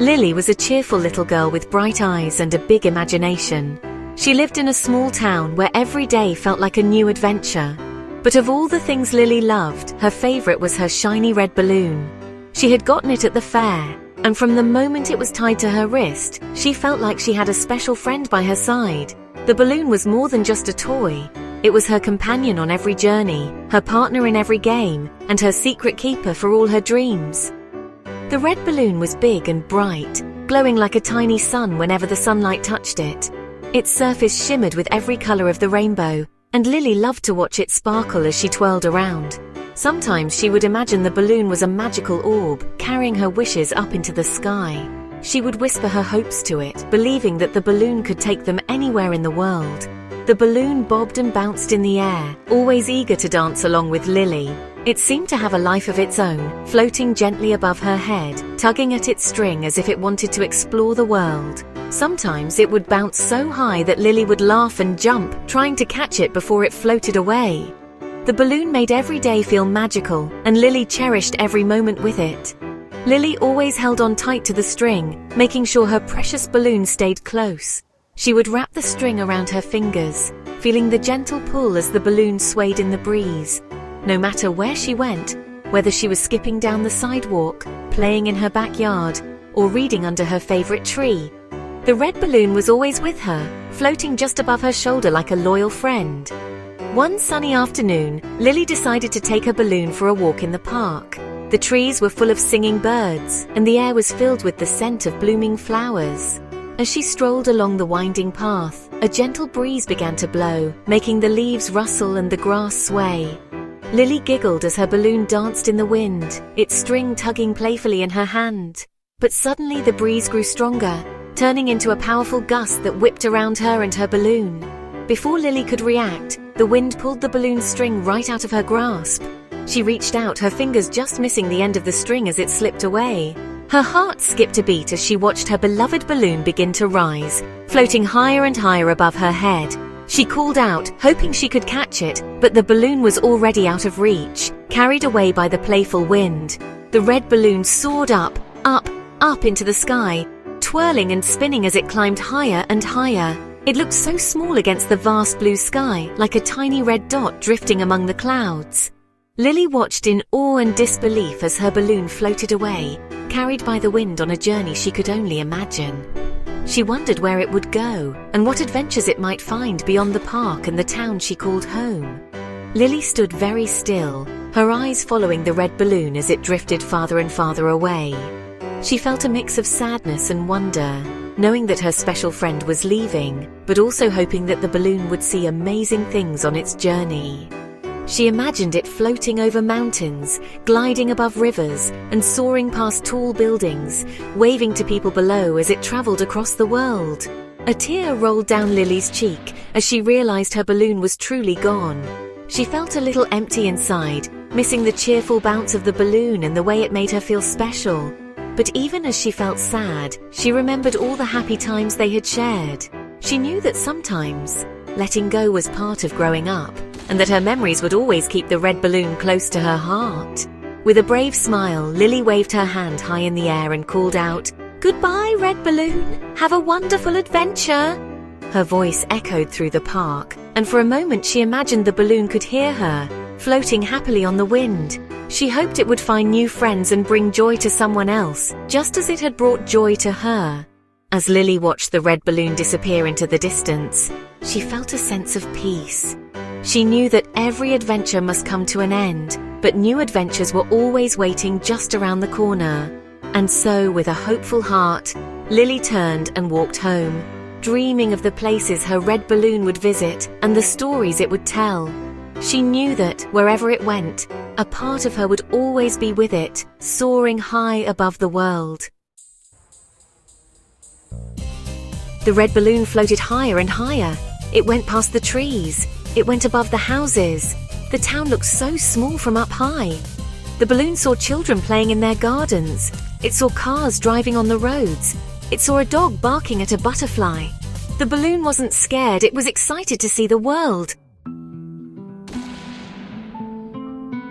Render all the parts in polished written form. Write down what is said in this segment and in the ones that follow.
Lily was a cheerful little girl with bright eyes and a big imagination. She lived in a small town where every day felt like a new adventure. But of all the things Lily loved, her favorite was her shiny red balloon. She had gotten it at the fair, and from the moment it was tied to her wrist, she felt like she had a special friend by her side. The balloon was more than just a toy. It was her companion on every journey, her partner in every game, and her secret keeper for all her dreams. The red balloon was big and bright, glowing like a tiny sun whenever the sunlight touched it. Its surface shimmered with every color of the rainbow, and Lily loved to watch it sparkle as she twirled around. Sometimes she would imagine the balloon was a magical orb, carrying her wishes up into the sky. She would whisper her hopes to it, believing that the balloon could take them anywhere in the world. The balloon bobbed and bounced in the air, always eager to dance along with Lily. It seemed to have a life of its own, floating gently above her head, tugging at its string as if it wanted to explore the world. Sometimes it would bounce so high that Lily would laugh and jump, trying to catch it before it floated away. The balloon made every day feel magical, and Lily cherished every moment with it. Lily always held on tight to the string, making sure her precious balloon stayed close. She would wrap the string around her fingers, feeling the gentle pull as the balloon swayed in the breeze. No matter where she went, whether she was skipping down the sidewalk, playing in her backyard, or reading under her favorite tree, the red balloon was always with her, floating just above her shoulder like a loyal friend. One sunny afternoon, Lily decided to take her balloon for a walk in the park. The trees were full of singing birds, and the air was filled with the scent of blooming flowers. As she strolled along the winding path, a gentle breeze began to blow, making the leaves rustle and the grass sway. Lily giggled as her balloon danced in the wind, its string tugging playfully in her hand. But suddenly the breeze grew stronger, turning into a powerful gust that whipped around her and her balloon. Before Lily could react, the wind pulled the balloon string right out of her grasp. She reached out, her fingers just missing the end of the string as it slipped away. Her heart skipped a beat as she watched her beloved balloon begin to rise, floating higher and higher above her head. She called out, hoping she could catch it, but the balloon was already out of reach, carried away by the playful wind. The red balloon soared up, up, up into the sky, twirling and spinning as it climbed higher and higher. It looked so small against the vast blue sky, like a tiny red dot drifting among the clouds. Lily watched in awe and disbelief as her balloon floated away, carried by the wind on a journey she could only imagine. She wondered where it would go, and what adventures it might find beyond the park and the town she called home. Lily stood very still, her eyes following the red balloon as it drifted farther and farther away. She felt a mix of sadness and wonder, knowing that her special friend was leaving, but also hoping that the balloon would see amazing things on its journey. She imagined it floating over mountains, gliding above rivers, and soaring past tall buildings, waving to people below as it traveled across the world. A tear rolled down Lily's cheek as she realized her balloon was truly gone. She felt a little empty inside, missing the cheerful bounce of the balloon and the way it made her feel special. But even as she felt sad, she remembered all the happy times they had shared. She knew that sometimes letting go was part of growing up, and that her memories would always keep the red balloon close to her heart. With a brave smile, Lily waved her hand high in the air and called out, "Goodbye, red balloon! Have a wonderful adventure!" Her voice echoed through the park, and for a moment she imagined the balloon could hear her, floating happily on the wind. She hoped it would find new friends and bring joy to someone else, just as it had brought joy to her. As Lily watched the red balloon disappear into the distance, she felt a sense of peace. She knew that every adventure must come to an end, but new adventures were always waiting just around the corner. And so, with a hopeful heart, Lily turned and walked home, dreaming of the places her red balloon would visit and the stories it would tell. She knew that, wherever it went, a part of her would always be with it, soaring high above the world. The red balloon floated higher and higher. It went past the trees. It went above the houses. The town looked so small from up high. The balloon saw children playing in their gardens. It saw cars driving on the roads. It saw a dog barking at a butterfly. The balloon wasn't scared, it was excited to see the world.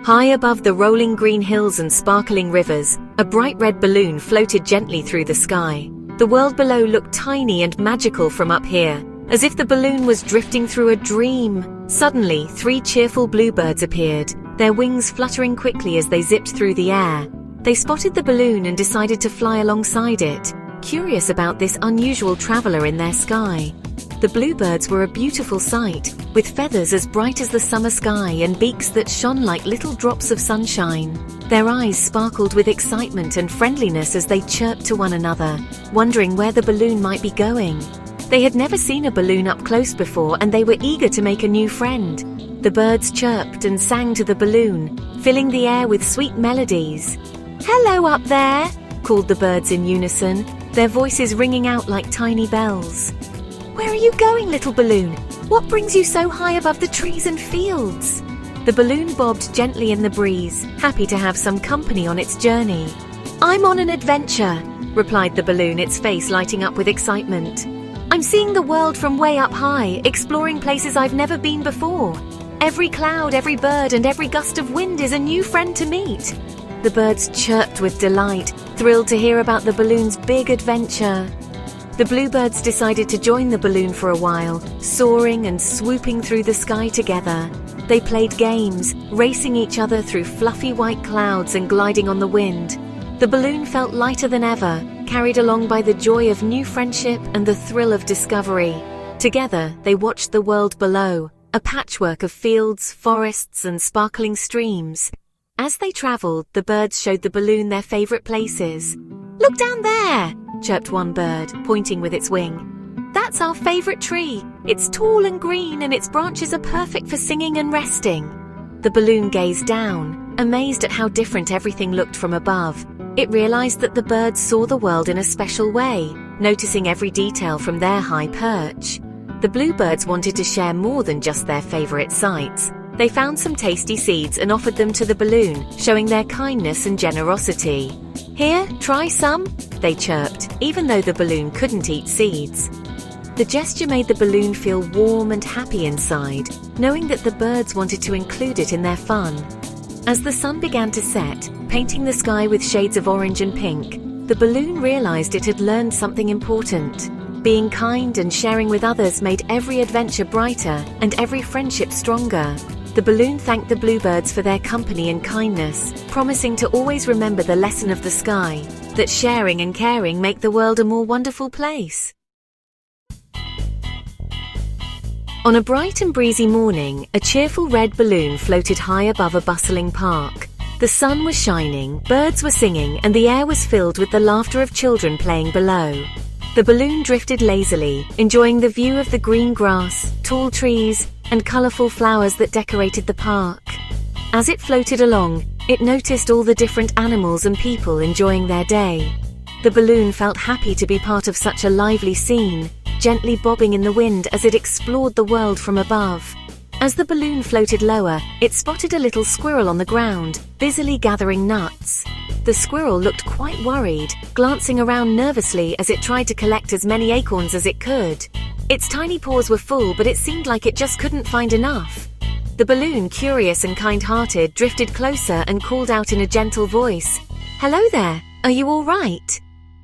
High above the rolling green hills and sparkling rivers, A bright red balloon floated gently through the sky. The world below looked tiny and magical from up here, as if the balloon was drifting through a dream. Suddenly, 3 cheerful bluebirds appeared, their wings fluttering quickly as they zipped through the air. They spotted the balloon and decided to fly alongside it, curious about this unusual traveler in their sky. The bluebirds were a beautiful sight, with feathers as bright as the summer sky and beaks that shone like little drops of sunshine. Their eyes sparkled with excitement and friendliness as they chirped to one another, wondering where the balloon might be going. They had never seen a balloon up close before, and they were eager to make a new friend. The birds chirped and sang to the balloon, filling the air with sweet melodies. "Hello up there," called the birds in unison, their voices ringing out like tiny bells. "Where are you going, little balloon? What brings you so high above the trees and fields?" The balloon bobbed gently in the breeze, happy to have some company on its journey. "I'm on an adventure," replied the balloon, its face lighting up with excitement. "I'm seeing the world from way up high, exploring places I've never been before. Every cloud, every bird, and every gust of wind is a new friend to meet." The birds chirped with delight, thrilled to hear about the balloon's big adventure. The bluebirds decided to join the balloon for a while, soaring and swooping through the sky together. They played games, racing each other through fluffy white clouds and gliding on the wind. The balloon felt lighter than ever, carried along by the joy of new friendship and the thrill of discovery. Together, they watched the world below, a patchwork of fields, forests, and sparkling streams. As they traveled, the birds showed the balloon their favorite places. "Look down there," chirped one bird, pointing with its wing. "That's our favorite tree. It's tall and green, and its branches are perfect for singing and resting." The balloon gazed down, amazed at how different everything looked from above. It realized that the birds saw the world in a special way, noticing every detail from their high perch. The bluebirds wanted to share more than just their favorite sights. They found some tasty seeds and offered them to the balloon, showing their kindness and generosity. "Here, try some," they chirped, even though the balloon couldn't eat seeds. The gesture made the balloon feel warm and happy inside, knowing that the birds wanted to include it in their fun. As the sun began to set, painting the sky with shades of orange and pink, the balloon realized it had learned something important. Being kind and sharing with others made every adventure brighter and every friendship stronger. The balloon thanked the bluebirds for their company and kindness, promising to always remember the lesson of the sky, that sharing and caring make the world a more wonderful place. On a bright and breezy morning, a cheerful red balloon floated high above a bustling park. The sun was shining, birds were singing, and the air was filled with the laughter of children playing below. The balloon drifted lazily, enjoying the view of the green grass, tall trees, and colorful flowers that decorated the park. As it floated along, it noticed all the different animals and people enjoying their day. The balloon felt happy to be part of such a lively scene, gently bobbing in the wind as it explored the world from above. As the balloon floated lower, it spotted a little squirrel on the ground, busily gathering nuts. The squirrel looked quite worried, glancing around nervously as it tried to collect as many acorns as it could. Its tiny paws were full, but it seemed like it just couldn't find enough. The balloon, curious and kind-hearted, drifted closer and called out in a gentle voice, "Hello there, are you all right?"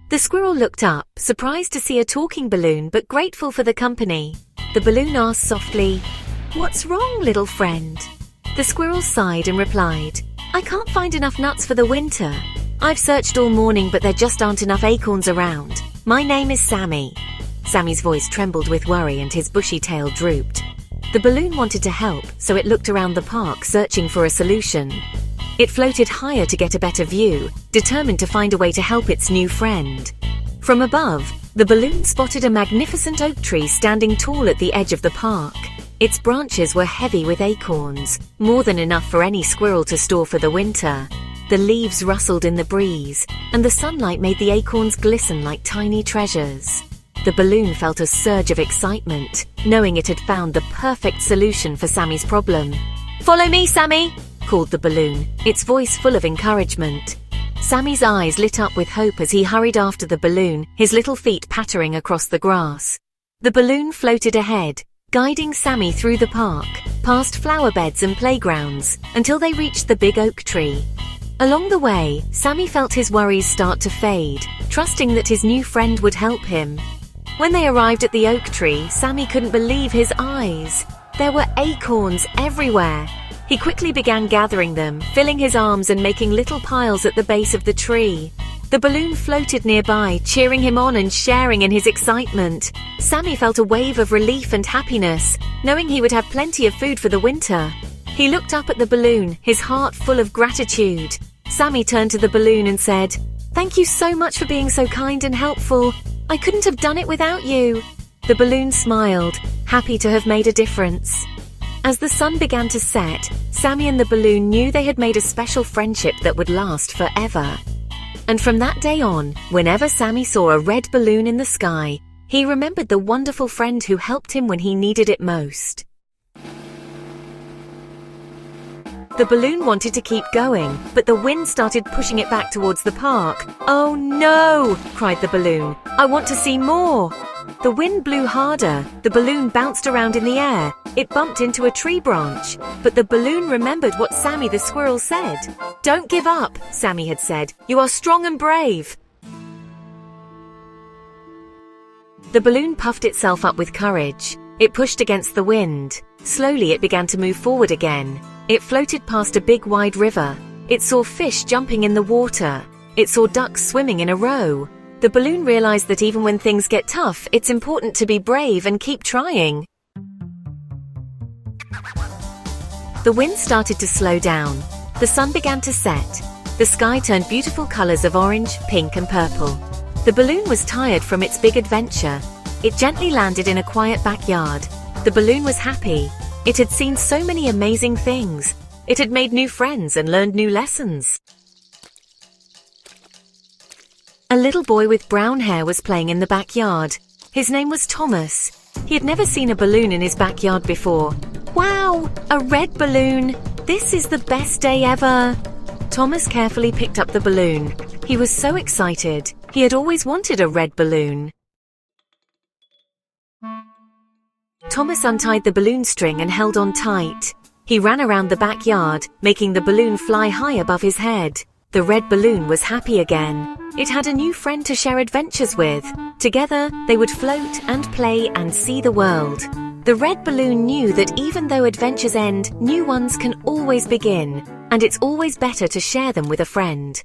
The squirrel looked up, surprised to see a talking balloon but grateful for the company. The balloon asked softly, "What's wrong, little friend?" The squirrel sighed and replied, "I can't find enough nuts for the winter. I've searched all morning, but there just aren't enough acorns around. My name is Sammy." Sammy's voice trembled with worry and his bushy tail drooped. The balloon wanted to help, so it looked around the park, searching for a solution. It floated higher to get a better view, determined to find a way to help its new friend. From above, the balloon spotted a magnificent oak tree standing tall at the edge of the park. Its branches were heavy with acorns, more than enough for any squirrel to store for the winter. The leaves rustled in the breeze, and the sunlight made the acorns glisten like tiny treasures. The balloon felt a surge of excitement, knowing it had found the perfect solution for Sammy's problem. "Follow me, Sammy!" called the balloon, its voice full of encouragement. Sammy's eyes lit up with hope as he hurried after the balloon, his little feet pattering across the grass. The balloon floated ahead, guiding Sammy through the park, past flower beds and playgrounds, until they reached the big oak tree. Along the way, Sammy felt his worries start to fade, trusting that his new friend would help him. When they arrived at the oak tree, Sammy couldn't believe his eyes. There were acorns everywhere. He quickly began gathering them, filling his arms and making little piles at the base of the tree. The balloon floated nearby, cheering him on and sharing in his excitement. Sammy felt a wave of relief and happiness, knowing he would have plenty of food for the winter. He looked up at the balloon, his heart full of gratitude. Sammy turned to the balloon and said, "Thank you so much for being so kind and helpful. I couldn't have done it without you." The balloon smiled, happy to have made a difference. As the sun began to set, Sammy and the balloon knew they had made a special friendship that would last forever. And from that day on, whenever Sammy saw a red balloon in the sky, he remembered the wonderful friend who helped him when he needed it most. The balloon wanted to keep going, but the wind started pushing it back towards the park. "Oh no!" cried the balloon. "I want to see more!" The wind blew harder. The balloon bounced around in the air. It bumped into a tree branch. But the balloon remembered what Sammy the squirrel said. "Don't give up," Sammy had said. "You are strong and brave." The balloon puffed itself up with courage. It pushed against the wind. Slowly it began to move forward again. It floated past a big wide river. It saw fish jumping in the water. It saw ducks swimming in a row. The balloon realized that even when things get tough, it's important to be brave and keep trying. The wind started to slow down. The sun began to set. The sky turned beautiful colors of orange, pink, and purple. The balloon was tired from its big adventure. It gently landed in a quiet backyard. The balloon was happy. It had seen so many amazing things. It had made new friends and learned new lessons. A little boy with brown hair was playing in the backyard. His name was Thomas. He had never seen a balloon in his backyard before. "Wow, a red balloon! This is the best day ever!" Thomas carefully picked up the balloon. He was so excited. He had always wanted a red balloon. Thomas untied the balloon string and held on tight. He ran around the backyard, making the balloon fly high above his head. The red balloon was happy again. It had a new friend to share adventures with. Together, they would float and play and see the world. The red balloon knew that even though adventures end, new ones can always begin, and it's always better to share them with a friend.